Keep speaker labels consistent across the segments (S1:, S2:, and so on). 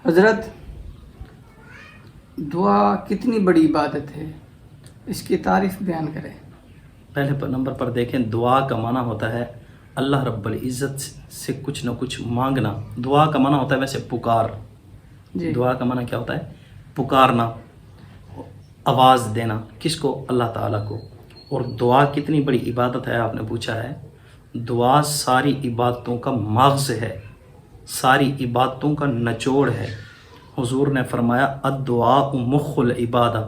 S1: حضرت، دعا کتنی بڑی عبادت ہے، اس کی تعریف بیان کریں۔
S2: پہلے نمبر پر دیکھیں، دعا کا معنی ہوتا ہے اللہ رب العزت سے کچھ نہ کچھ مانگنا۔ دعا کا معنی ہوتا ہے ویسے پکار،
S1: جی
S2: دعا کا معنی کیا ہوتا ہے؟ پکارنا، آواز دینا، کس کو؟ اللہ تعالیٰ کو۔ اور دعا کتنی بڑی عبادت ہے آپ نے پوچھا ہے۔ دعا ساری عبادتوں کا مغز ہے، ساری عبادتوں کا نچوڑ ہے۔ حضور نے فرمایا الدعاء مخ العبادہ،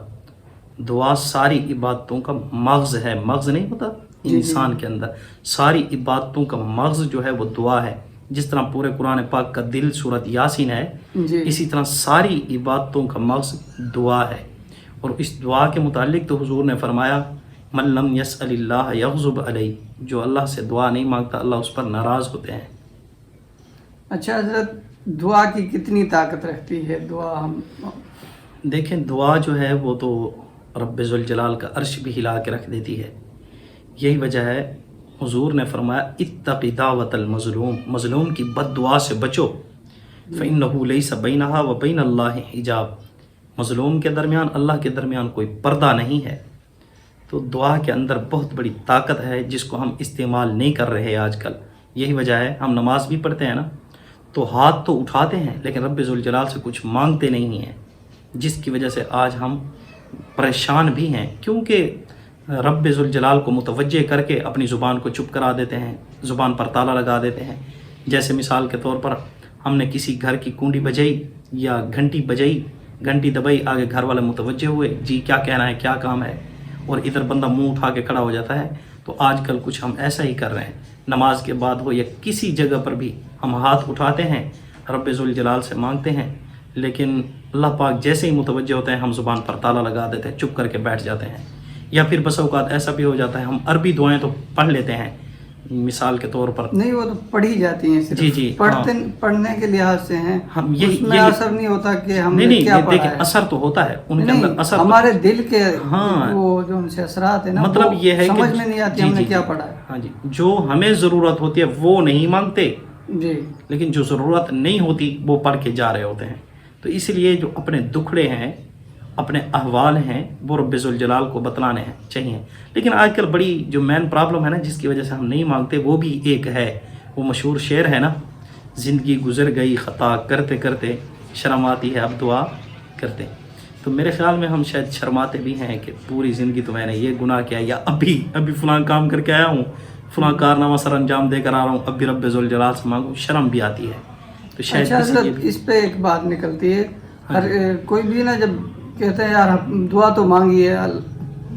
S2: دعا ساری عبادتوں کا مغز ہے۔ مغز نہیں ہوتا انسان کے اندر، ساری عبادتوں کا مغز جو ہے وہ دعا ہے۔ جس طرح پورے قرآن پاک کا دل سورۃ یاسین ہے،
S1: جی
S2: اسی طرح ساری عبادتوں کا مغز دعا ہے۔ اور اس دعا کے متعلق تو حضور نے فرمایا من لم یسأل اللہ یغضب علیہ، جو اللہ سے دعا نہیں مانگتا اللہ اس پر ناراض ہوتے ہیں۔
S1: اچھا حضرت، دعا کی کتنی طاقت رکھتی ہے دعا؟ ہم
S2: دیکھیں، دعا جو ہے وہ تو رب ذوالجلال کا عرش بھی ہلا کے رکھ دیتی ہے۔ یہی وجہ ہے حضور نے فرمایا اتق دعوت المظلوم، مظلوم کی بد دعا سے بچو، فإنہ لیس بینہا وبین اللہ حجاب، مظلوم کے درمیان اللہ کے درمیان کوئی پردہ نہیں ہے۔ تو دعا کے اندر بہت بڑی طاقت ہے جس کو ہم استعمال نہیں کر رہے آج کل۔ یہی وجہ ہے ہم نماز بھی پڑھتے ہیں نا، تو ہاتھ تو اٹھاتے ہیں لیکن رب ذوالجلال سے کچھ مانگتے نہیں ہیں، جس کی وجہ سے آج ہم پریشان بھی ہیں، کیونکہ رب ذوالجلال کو متوجہ کر کے اپنی زبان کو چپ کرا دیتے ہیں، زبان پر تالا لگا دیتے ہیں۔ جیسے مثال کے طور پر ہم نے کسی گھر کی کنڈی بجائی یا گھنٹی بجائی، گھنٹی دبائی، آگے گھر والے متوجہ ہوئے، جی کیا کہنا ہے، کیا کام ہے، اور ادھر بندہ منہ اٹھا کے کھڑا ہو جاتا ہے۔ تو آج کل کچھ ہم ایسا ہی کر رہے ہیں، نماز کے بعد ہو یا کسی جگہ پر بھی ہم ہاتھ اٹھاتے ہیں، رب ذوالجلال سے مانگتے ہیں، لیکن اللہ پاک جیسے ہی متوجہ ہوتے ہیں ہم زبان پر تالا لگا دیتے ہیں، چپ کر کے بیٹھ جاتے ہیں۔ یا پھر بس اوقات ایسا بھی ہو جاتا ہے ہم عربی دعائیں تو پڑھ لیتے ہیں، مثال کے طور پر
S1: نہیں، وہ تو پڑھی جاتی ہیں صرف،
S2: جی
S1: پڑھنے کے لحاظ سے ہیں،
S2: ہم
S1: اس میں اثر نہیں ہوتا کہ ہم نے کیا پڑھا
S2: دیکھیں
S1: ہے۔
S2: اثر تو ہوتا ہے ان کے
S1: نہیں،
S2: اندر، اثر
S1: ہمارے دل کے
S2: ہاں،
S1: وہ جو ان سے اثرات ہیں نا،
S2: مطلب
S1: وہ
S2: یہ ہے کہ
S1: سمجھ میں نہیں آتی ہم نے کیا پڑھا ہے۔
S2: ہاں جی، جو ہمیں ضرورت ہوتی ہے وہ نہیں مانگتے،
S1: جی
S2: لیکن جو ضرورت نہیں ہوتی وہ پڑھ کے جا رہے ہوتے ہیں۔ تو اس لیے جو اپنے دکھڑے ہیں، اپنے احوال ہیں، وہ رب ذوالجلال کو بتلانے ہیں چاہیے۔ لیکن آج کل بڑی جو مین پرابلم ہے نا، جس کی وجہ سے ہم نہیں مانگتے، وہ بھی ایک ہے، وہ مشہور شعر ہے نا، زندگی گزر گئی خطا کرتے کرتے، شرم آتی ہے اب دعا کرتے۔ تو میرے خیال میں ہم شاید شرماتے بھی ہیں کہ پوری زندگی تو میں نے یہ گناہ کیا، یا ابھی فلاں کام کر کے آیا ہوں، فلاں کارنامہ سر انجام دے کر آ رہا ہوں، اب بھی رب ذوالجلال سے مانگوں، شرم بھی آتی ہے۔ تو شاید
S1: اچھا
S2: اسی لیے
S1: حضرت، اس پہ ایک بات نکلتی ہے، کوئی بھی نا جب کہتے ہیں یار دعا تو مانگی ہے،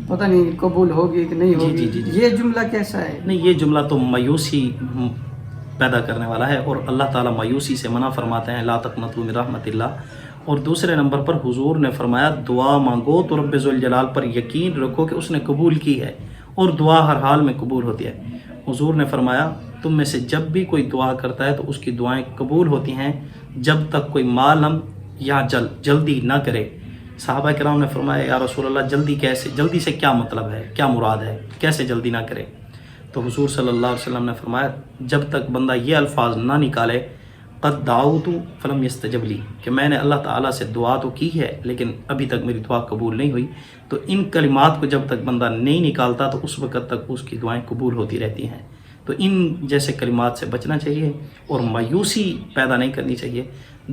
S1: پتہ نہیں قبول ہوگی کہ نہیں ہوگی، یہ جملہ کیسا ہے؟
S2: نہیں، یہ جملہ تو مایوسی پیدا کرنے والا ہے، اور اللہ تعالیٰ مایوسی سے منع فرماتے ہیں، لا تقنطوا من رحمت اللہ۔ اور دوسرے نمبر پر حضور نے فرمایا دعا مانگو تو رب ذوالجلال پر یقین رکھو کہ اس نے قبول کی ہے، اور دعا ہر حال میں قبول ہوتی ہے۔ حضور نے فرمایا تم میں سے جب بھی کوئی دعا کرتا ہے تو اس کی دعائیں قبول ہوتی ہیں جب تک کوئی معلم یا جلدی نہ کرے۔ صحابہ کرام نے فرمایا یا رسول اللہ جلدی سے کیا مطلب ہے، کیا مراد ہے، کیسے جلدی نہ کرے؟ تو حضور صلی اللہ علیہ وسلم نے فرمایا جب تک بندہ یہ الفاظ نہ نکالے قد دعوت فلم یستجب لی، کہ میں نے اللہ تعالیٰ سے دعا تو کی ہے لیکن ابھی تک میری دعا قبول نہیں ہوئی، تو ان کلمات کو جب تک بندہ نہیں نکالتا تو اس وقت تک اس کی دعائیں قبول ہوتی رہتی ہیں۔ تو ان جیسے کلمات سے بچنا چاہیے اور مایوسی پیدا نہیں کرنی چاہیے۔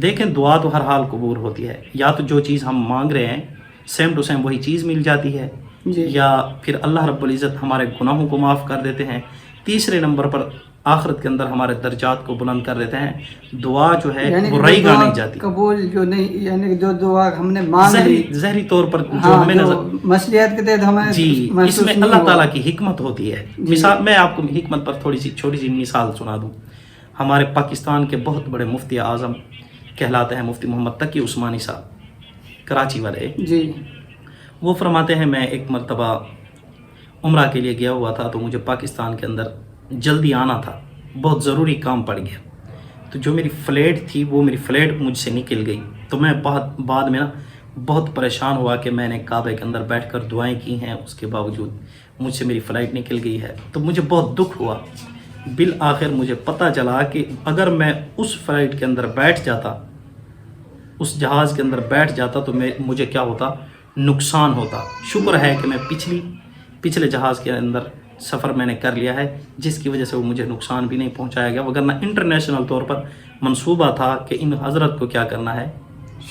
S2: دیکھیں دعا تو ہر حال قبول ہوتی ہے، یا تو جو چیز ہم مانگ رہے ہیں سیم ٹو سیم وہی چیز مل جاتی ہے، یا پھر اللہ رب العزت ہمارے گناہوں کو معاف کر دیتے ہیں۔ تیسرے نمبر پر آخرت کے اندر ہمارے درجات کو بلند کر دیتے ہیں۔ دعا جو ہے برائی گاہ نہیں جاتی،
S1: قبول جو نہیں، یعنی جو دعا ہم نے مانگ لی
S2: ظاہری طور پر جو ہمیں نظر
S1: مصلحت کے تحت ہمیں
S2: جی، اس میں اللہ تعالیٰ کی حکمت ہوتی ہے۔ مثال میں آپ کو حکمت پر چھوٹی سی مثال سنا دوں۔ ہمارے پاکستان کے بہت بڑے مفتی اعظم کہلاتے ہیں مفتی محمد تقی عثمانی صاحب، کراچی والے
S1: جی،
S2: وہ فرماتے ہیں میں ایک مرتبہ عمرہ کے لیے گیا ہوا تھا، تو مجھے پاکستان کے اندر جلدی آنا تھا، بہت ضروری کام پڑ گیا، تو جو میری فلائٹ تھی وہ میری فلائٹ مجھ سے نکل گئی۔ تو میں بعد میں نا بہت پریشان ہوا کہ میں نے کعبے کے اندر بیٹھ کر دعائیں کی ہیں، اس کے باوجود مجھ سے میری فلائٹ نکل گئی ہے، تو مجھے بہت دکھ ہوا۔ بالآخر مجھے پتہ چلا کہ اگر میں اس فلائٹ کے اندر بیٹھ جاتا اس جہاز کے اندر بیٹھ جاتا تو مجھے کیا ہوتا، نقصان ہوتا. شکر ہے کہ میں پچھلے جہاز کے اندر سفر میں نے کر لیا ہے، جس کی وجہ سے وہ مجھے نقصان بھی نہیں پہنچایا گیا، وگرنہ انٹرنیشنل طور پر منصوبہ تھا کہ ان حضرت کو کیا کرنا ہے،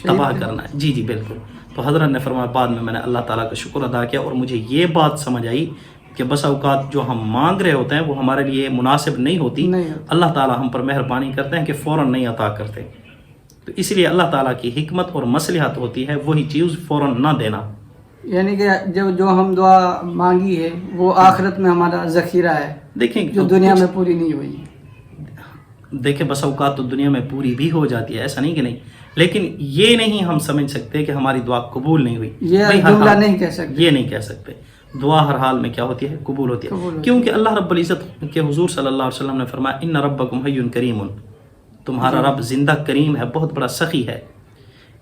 S2: تباہ کرنا ہے. جی بالکل. تو حضرت نے فرمایا، بعد میں نے اللہ تعالیٰ کا شکر ادا کیا اور مجھے یہ بات سمجھ آئی کہ بس اوقات جو ہم مانگ رہے ہوتے ہیں وہ ہمارے لیے مناسب نہیں ہوتی، اللہ تعالیٰ ہم پر مہربانی کرتے ہیں کہ فوراً نہیں عطا کرتے. تو اس لیے اللہ تعالیٰ کی حکمت اور مصلحت ہوتی ہے وہی چیز فوراً نہ دینا.
S1: یعنی کہ جو ہم دعا مانگی ہے وہ آخرت میں ہمارا ذخیرہ ہے،
S2: دیکھیں
S1: جو دنیا میں پوری نہیں ہوئی.
S2: دیکھیں بس اوقات تو دنیا میں پوری بھی ہو جاتی ہے، ایسا نہیں کہ نہیں، لیکن یہ نہیں ہم سمجھ سکتے کہ ہماری دعا قبول نہیں ہوئی.
S1: یہ جملہ نہیں کہہ سکتے،
S2: یہ نہیں کہہ سکتے. دعا ہر حال میں کیا ہوتی ہے، قبول ہوتی ہے. کیونکہ اللہ رب العزت کے حضور صلی اللہ علیہ وسلم نے فرمایا، ان ربکم حی کریم، تمہارا رب زندہ کریم ہے، بہت بڑا سخی ہے.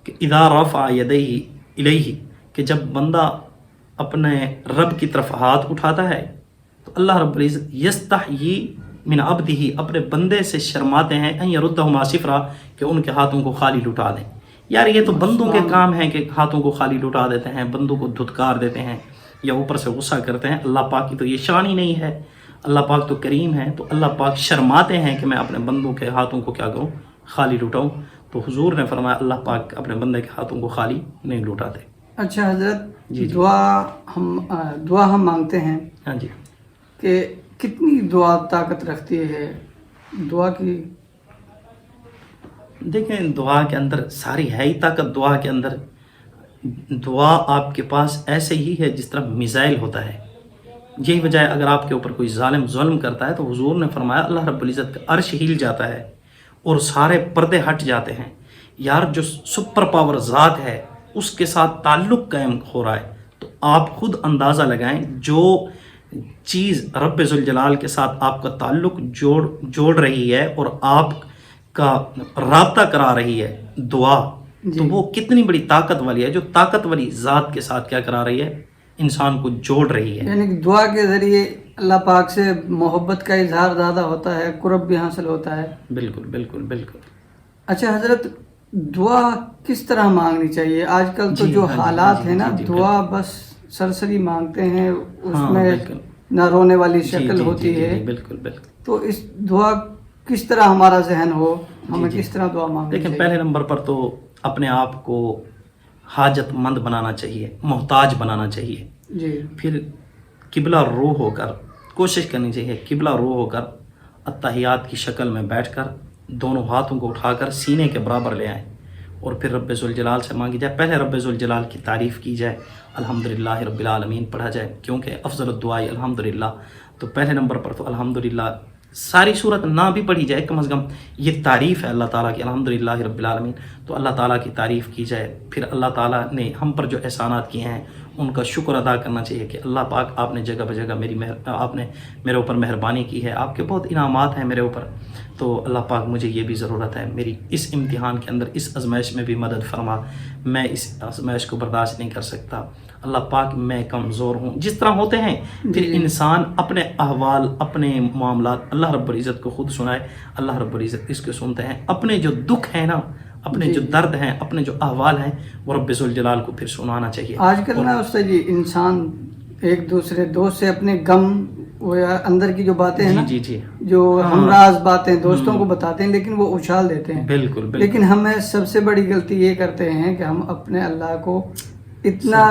S2: کہ اذا رفع یدیہ الیہ، کہ جب بندہ اپنے رب کی طرف ہاتھ اٹھاتا ہے تو اللہ رب العزت یستحیی من عبدہ، اپنے بندے سے شرماتے ہیں، ان یردہما صفرا، کہ ان کے ہاتھوں کو خالی لٹا دیں. یار یہ تو بندوں کے کام ہیں کہ ہاتھوں کو خالی لٹا دیتے ہیں، بندوں کو دھتکار دیتے ہیں یا اوپر سے غصہ کرتے ہیں. اللہ پاک کی تو یہ شان ہی نہیں ہے. اللہ پاک تو کریم ہے، تو اللہ پاک شرماتے ہیں کہ میں اپنے بندوں کے ہاتھوں کو کیا کروں، خالی لٹاؤں. تو حضور نے فرمایا اللہ پاک اپنے بندے کے ہاتھوں کو خالی نہیں لٹاتے.
S1: اچھا حضرت، دعا ہم مانگتے ہیں،
S2: ہاں جی،
S1: کہ کتنی دعا طاقت رکھتی ہے دعا کی؟
S2: دیکھیں دعا کے اندر ساری ہے ہی طاقت. دعا کے اندر دعا آپ کے پاس ایسے ہی ہے جس طرح میزائل ہوتا ہے. یہی وجہ ہے اگر آپ کے اوپر کوئی ظلم کرتا ہے تو حضور نے فرمایا اللہ رب العزت کا عرش ہل جاتا ہے اور سارے پردے ہٹ جاتے ہیں. یار جو سپر پاور ذات ہے اس کے ساتھ تعلق قائم ہو رہا ہے. تو آپ خود اندازہ لگائیں، جو چیز رب ذوالجلال کے ساتھ آپ کا تعلق جوڑ رہی ہے اور آپ کا رابطہ کرا رہی ہے دعا، تو وہ کتنی بڑی طاقت والی ہے. جو طاقت والی ذات کے ساتھ کیا کرا رہی ہے، انسان کو جوڑ رہی ہے.
S1: یعنی کہ دعا کے ذریعے اللہ پاک سے محبت کا اظہار زیادہ ہوتا ہے، قرب بھی حاصل ہوتا ہے.
S2: بالکل بالکل بالکل.
S1: اچھا حضرت، دعا کس طرح مانگنی چاہیے؟ آج کل تو جو حالات ہیں نا، دعا بس سرسری مانگتے ہیں، اس میں نہ رونے والی شکل ہوتی ہے.
S2: بالکل بالکل.
S1: تو اس دعا کس طرح ہمارا ذہن ہو، ہمیں کس طرح دعا مانگنی چاہیے؟
S2: لیکن پہلے نمبر پر تو اپنے آپ کو حاجت مند بنانا چاہیے، محتاج بنانا چاہیے.
S1: جی.
S2: پھر قبلہ رو ہو کر کوشش کرنی چاہیے، قبلہ رو ہو کر اتحیات کی شکل میں بیٹھ کر دونوں ہاتھوں کو اٹھا کر سینے کے برابر لے آئیں اور پھر رب ذوالجلال سے مانگی جائے. پہلے رب ذوالجلال کی تعریف کی جائے، الحمدللہ رب العالمین پڑھا جائے، کیونکہ افضل الدعاء الحمدللہ. تو پہلے نمبر پر تو الحمدللہ ساری صورت نہ بھی پڑھی جائے، کم از کم یہ تعریف ہے اللہ تعالیٰ کی، الحمدللہ رب العالمین. تو اللہ تعالیٰ کی تعریف کی جائے. پھر اللہ تعالیٰ نے ہم پر جو احسانات کیے ہیں ان کا شکر ادا کرنا چاہیے کہ اللہ پاک آپ نے جگہ بجگہ آپ نے میرے اوپر مہربانی کی ہے، آپ کے بہت انعامات ہیں میرے اوپر. تو اللہ پاک مجھے یہ بھی ضرورت ہے، میری اس امتحان کے اندر اس آزمائش میں بھی مدد فرما، میں اس آزمائش کو برداشت نہیں کر سکتا. اللہ پاک میں کمزور ہوں. جس طرح ہوتے ہیں پھر انسان اپنے احوال، اپنے معاملات اللہ رب العزت کو خود سنائے. اللہ رب العزت اس کو سنتے ہیں. اپنے جو دکھ ہیں نا، اپنے جو درد ہیں، اپنے جو احوال ہیں، وہ رب ذوالجلال کو پھر سنانا چاہیے.
S1: آج کل نا استاد جی، انسان ایک دوسرے دوست سے اپنے غم وہ اندر کی جو باتیں ہیں نا، جو ہمراز باتیں دوستوں کو بتاتے ہیں، لیکن وہ اچھال دیتے ہیں.
S2: بالکل.
S1: لیکن ہمیں سب سے بڑی غلطی یہ کرتے ہیں کہ ہم اپنے اللہ کو اتنا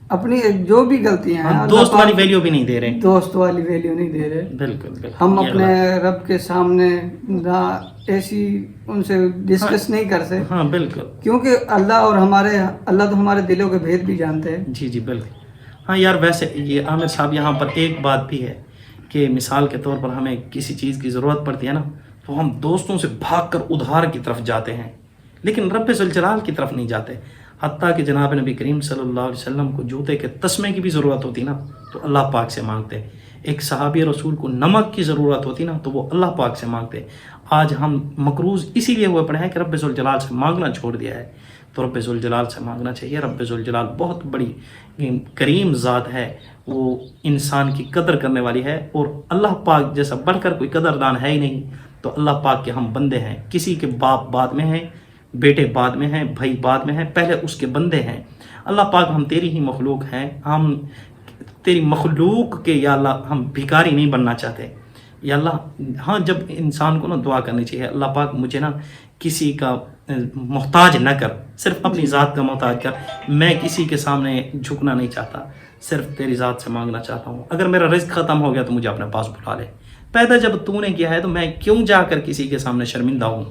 S1: اپنی جو بھی غلطیاں ہیں،
S2: دوست والی ویلیو بھی نہیں دے رہے،
S1: دوست والی ویلیو نہیں دے رہے.
S2: بالکل.
S1: ہم اپنے رب کے سامنے نہ ایسی ان سے ڈسکس نہیں کرتے.
S2: ہاں بالکل.
S1: کیونکہ اللہ تو ہمارے دلوں کے بھید بھی جانتے ہیں.
S2: جی بالکل. ہاں یار، ویسے یہ عامر صاحب یہاں پر ایک بات بھی ہے کہ مثال کے طور پر ہمیں کسی چیز کی ضرورت پڑتی ہے نا، تو ہم دوستوں سے بھاگ کر ادھار کی طرف جاتے ہیں، لیکن رب ذوالجلال کی طرف نہیں جاتے. حتیٰ کہ جناب نبی کریم صلی اللہ علیہ وسلم کو جوتے کے تسمے کی بھی ضرورت ہوتی نا تو اللہ پاک سے مانگتے. ایک صحابی رسول کو نمک کی ضرورت ہوتی نا تو وہ اللہ پاک سے مانگتے. آج ہم مقروض اسی لیے ہوئے پڑے ہیں کہ رب ذوالجلال سے مانگنا چھوڑ دیا ہے. تو رب ذوالجلال سے مانگنا چاہیے. رب ذوالجلال بہت بڑی کریم ذات ہے، وہ انسان کی قدر کرنے والی ہے، اور اللہ پاک جیسا بڑھ کر کوئی قدردان ہے ہی نہیں. تو اللہ پاک کے ہم بندے ہیں، کسی کے باپ بعد میں ہیں، بیٹے بعد میں ہیں، بھائی بعد میں ہیں، پہلے اس کے بندے ہیں۔ اللہ پاک ہم تیری ہی مخلوق ہیں، ہم تیری مخلوق کے یا اللہ ہم بھکاری نہیں بننا چاہتے یا اللہ۔ ہاں جب انسان کو نا دعا کرنی چاہیے، اللہ پاک مجھے نا کسی کا محتاج نہ کر، صرف اپنی ذات کا محتاج کر، میں کسی کے سامنے جھکنا نہیں چاہتا، صرف تیری ذات سے مانگنا چاہتا ہوں۔ اگر میرا رزق ختم ہو گیا تو مجھے اپنے پاس بلا لے، پیدا جب تو نے کیا ہے تو میں کیوں جا کر کسی کے سامنے شرمندہ ہوں؟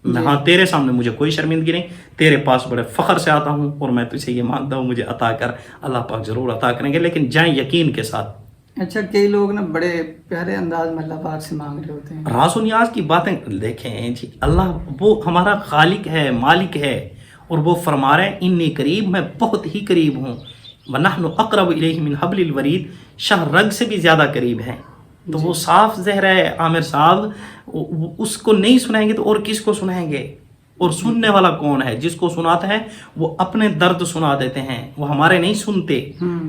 S2: ہاں تیرے سامنے مجھے کوئی شرمندگی نہیں، تیرے پاس بڑے فخر سے آتا ہوں اور میں تجھ سے یہ مانگتا ہوں مجھے عطا کر۔ اللہ پاک ضرور عطا کریں گے، لیکن جائیں یقین کے ساتھ۔
S1: اچھا، کئی لوگ نا بڑے پیارے انداز میں اللہ پاک سے مانگ رہے ہوتے ہیں۔
S2: راز و نیاز کی باتیں دیکھیں جی، اللہ وہ ہمارا خالق ہے، مالک ہے، اور وہ فرما رہے ہیں انی قریب، میں بہت ہی قریب ہوں، وَنَحْنُ أَقْرَبُ إِلَيْهِ مِنْ حَبْلِ الْوَرِيدِ، شاہ رگ سے بھی زیادہ قریب ہیں۔ تو وہ صاف ظاہر ہے عامر صاحب، اس کو نہیں سنائیں گے تو اور کس کو سنائیں گے؟ اور سننے والا کون ہے؟ جس کو سناتے ہیں وہ اپنے درد سنا دیتے ہیں، وہ ہمارے نہیں سنتے،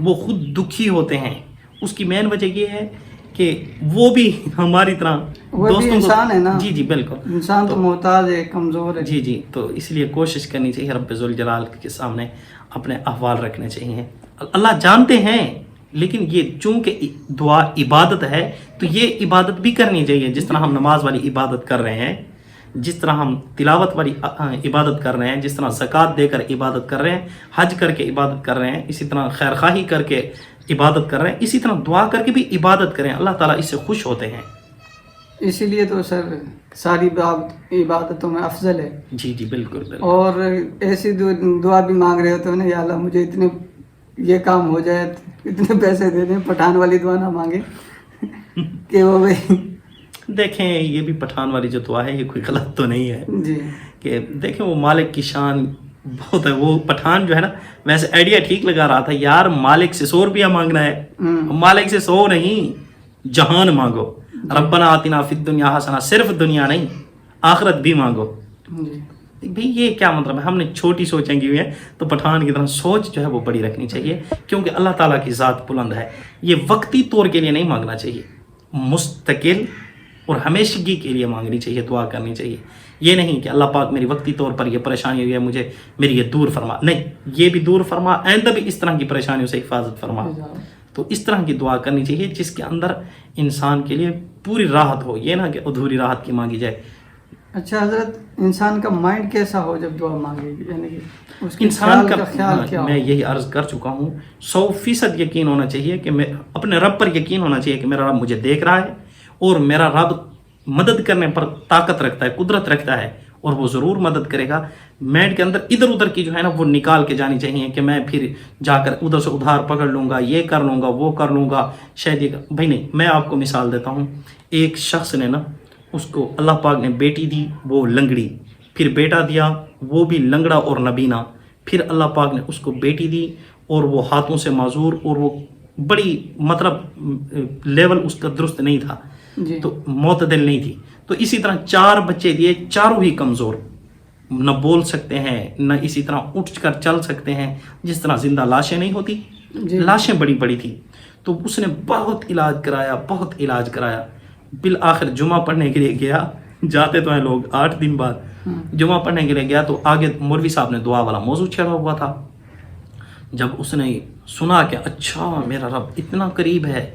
S2: وہ خود دکھی ہوتے ہیں۔ اس کی مین وجہ یہ ہے کہ وہ بھی ہماری طرح
S1: دوستوں انسان ہے نا۔
S2: جی جی بالکل،
S1: انسان تو محتاج ہے، کمزور ہے۔
S2: جی جی، تو اس لیے کوشش کرنی چاہیے، رب ذوالجلال کے سامنے اپنے احوال رکھنے چاہیے۔ اللہ جانتے ہیں، لیکن یہ چونکہ دعا عبادت ہے تو یہ عبادت بھی کرنی چاہیے، جس طرح ہم نماز والی عبادت کر رہے ہیں، جس طرح ہم تلاوت والی عبادت کر رہے ہیں، جس طرح زکوٰۃ دے کر عبادت کر رہے ہیں، حج کر کے عبادت کر رہے ہیں، اسی طرح خیر خواہی کر کے عبادت کر رہے ہیں، اسی طرح دعا کر کے بھی عبادت کریں، اللہ تعالیٰ اس سے خوش ہوتے ہیں۔
S1: اسی لیے تو سر ساری عبادتوں میں افضل ہے۔
S2: جی جی بالکل بالکل۔
S1: اور ایسی دعا بھی مانگ رہے ہوتے ہیں نا، یا اللہ مجھے اتنے یہ کام ہو جائے، اتنے پیسے دے دیں، پٹھان والی دعا نہ مانگے کہ وہ بھائی
S2: دیکھیں یہ بھی پٹھان والی جو دعا ہے یہ کوئی غلط تو نہیں ہے
S1: جی،
S2: کہ دیکھیں وہ مالک کی شان بہت ہے۔ وہ پٹھان جو ہے نا، ویسے آئیڈیا ٹھیک لگا رہا تھا یار، مالک سے 100 روپیہ مانگنا ہے، مالک سے 100 نہیں، جہان مانگو، ربنا آتنا فی الدنیا حسنہ، صرف دنیا نہیں آخرت بھی مانگو۔ بھئی یہ کیا مطلب ہے؟ ہم نے چھوٹی سوچیں کی ہوئی ہے، تو پٹھان کی طرح سوچ جو ہے وہ بڑی رکھنی چاہیے، کیونکہ اللہ تعالیٰ کی ذات بلند ہے۔ یہ وقتی طور کے لیے نہیں مانگنا چاہیے، مستقل اور ہمیشگی کے لیے مانگنی چاہیے، دعا کرنی چاہیے۔ یہ نہیں کہ اللہ پاک میری وقتی طور پر یہ پریشانی ہوئی ہے، مجھے میری یہ دور فرما، نہیں، یہ بھی دور فرما، آئندہ بھی اس طرح کی پریشانیوں سے حفاظت فرما۔ تو اس طرح کی دعا کرنی چاہیے جس کے اندر انسان کے لیے پوری راحت ہو، یہ نہ کہ ادھوری راحت کی مانگی جائے۔
S1: اچھا حضرت، انسان کا مائنڈ کیسا ہو جب دعا مانگے گی؟ یعنی کہ اس کے
S2: انسان کا
S1: خیال کیا ہو؟
S2: میں یہی عرض کر چکا ہوں، 100% یقین ہونا چاہیے کہ میں اپنے رب پر یقین ہونا چاہیے کہ میرا رب مجھے دیکھ رہا ہے، اور میرا رب مدد کرنے پر طاقت رکھتا ہے، قدرت رکھتا ہے، اور وہ ضرور مدد کرے گا۔ مائنڈ کے اندر ادھر ادھر کی جو ہے نا وہ نکال کے جانی چاہیے کہ میں پھر جا کر ادھر سے ادھار پکڑ لوں گا، یہ کر لوں گا، وہ کر لوں گا، شاید یہ بھائی نہیں۔ میں آپ کو مثال دیتا ہوں، ایک شخص نے نا، اس کو اللہ پاک نے بیٹی دی، وہ لنگڑی، پھر بیٹا دیا، وہ بھی لنگڑا اور نبینا، پھر اللہ پاک نے اس کو بیٹی دی اور وہ ہاتھوں سے معذور، اور وہ بڑی مطلب لیول اس کا درست نہیں تھا، تو معتدل نہیں تھی۔ تو اسی طرح 4 بچے دیے، چاروں ہی کمزور، نہ بول سکتے ہیں، نہ اسی طرح اٹھ کر چل سکتے ہیں، جس طرح زندہ لاشیں نہیں ہوتی، لاشیں بڑی بڑی تھی۔ تو اس نے بہت علاج کرایا، بہت علاج کرایا، بالآخر جمعہ پڑھنے کے لیے گیا، جاتے تو ہیں لوگ 8 دن بعد، جمعہ پڑھنے کے لیے گیا تو آگے مولوی صاحب نے دعا والا موضوع چھیڑا ہوا تھا۔ جب اس نے سنا کہ اچھا میرا رب اتنا قریب ہے،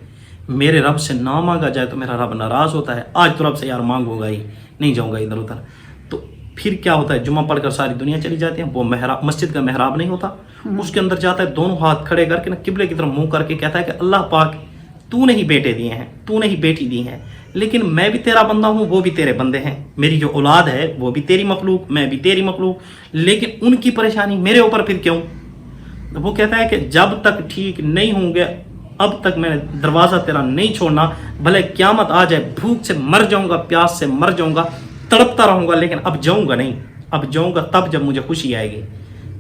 S2: میرے رب سے نہ مانگا جائے تو میرا رب ناراض ہوتا ہے، آج تو رب سے یار مانگوں گا ہی نہیں، جاؤں گا ادھر ادھر۔ تو پھر کیا ہوتا ہے، جمعہ پڑھ کر ساری دنیا چلی جاتی ہے، وہ محراب، مسجد کا محراب نہیں ہوتا، اس کے اندر جاتا ہے، دونوں ہاتھ کھڑے کر کے نا قبلے کی طرف منہ کر کے کہتا ہے کہ اللہ پاک تو نے ہی بیٹے دیے ہیں، تو نے ہی بیٹی دی ہیں، لیکن میں بھی تیرا بندہ ہوں، وہ بھی تیرے بندے ہیں، میری جو اولاد ہے وہ بھی تیری مخلوق، میں بھی تیری مخلوق، لیکن ان کی پریشانی میرے اوپر پھر کیوں؟ وہ کہتا ہے کہ جب تک ٹھیک نہیں ہوں گے اب تک میں دروازہ تیرا نہیں چھوڑنا، بھلے قیامت آ جائے، بھوک سے مر جاؤں گا، پیاس سے مر جاؤں گا، تڑپتا رہوں گا، لیکن اب جاؤں گا نہیں، اب جاؤں گا تب جب مجھے خوشی آئے گی۔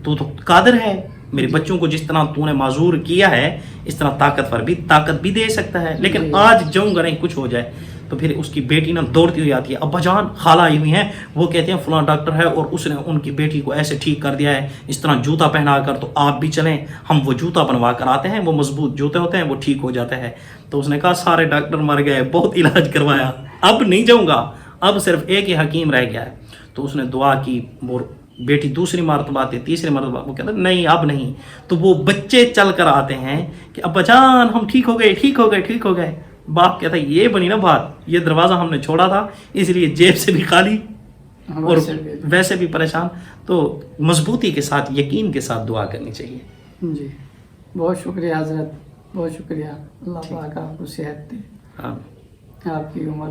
S2: تو قادر ہے، میرے بچوں کو جس طرح تو نے معذور کیا ہے اس طرح طاقتور بھی طاقت بھی دے سکتا ہے، لیکن آج جاؤں گا نہیں، کچھ ہو جائے۔ تو پھر اس کی بیٹی نا دوڑتی ہوئی آتی ہے، ابا جان، خالہ آئی ہوئی ہیں، وہ کہتے ہیں فلاں ڈاکٹر ہے اور اس نے ان کی بیٹی کو ایسے ٹھیک کر دیا ہے، اس طرح جوتا پہنا کر، تو آپ بھی چلیں، ہم وہ جوتا بنوا کر آتے ہیں، وہ مضبوط جوتے ہوتے ہیں، وہ ٹھیک ہو جاتے ہیں۔ تو اس نے کہا سارے ڈاکٹر مر گئے، بہت علاج کروایا، اب نہیں جاؤں گا، اب صرف ایک ہی حکیم رہ گیا ہے۔ تو اس نے دعا کی، وہ بیٹی دوسری مرتبہ آتی ہے، تیسری مرتبہ، وہ کہتا ہے نہیں اب نہیں، تو وہ بچے چل کر آتے ہیں کہ ابا جان ہم ٹھیک ہو گئے ٹھیک ہو گئے ٹھیک ہو گئے. باپ کہتا ہے یہ بنی نا بات، یہ دروازہ ہم نے چھوڑا تھا اس لیے جیب سے بھی خالی اور ویسے بھی پریشان. تو مضبوطی کے ساتھ، یقین کے ساتھ دعا کرنی چاہیے.
S1: جی بہت شکریہ حضرت، بہت شکریہ. اللہ پاک آپ کو صحت دے،
S2: ہاں
S1: آپ کی عمر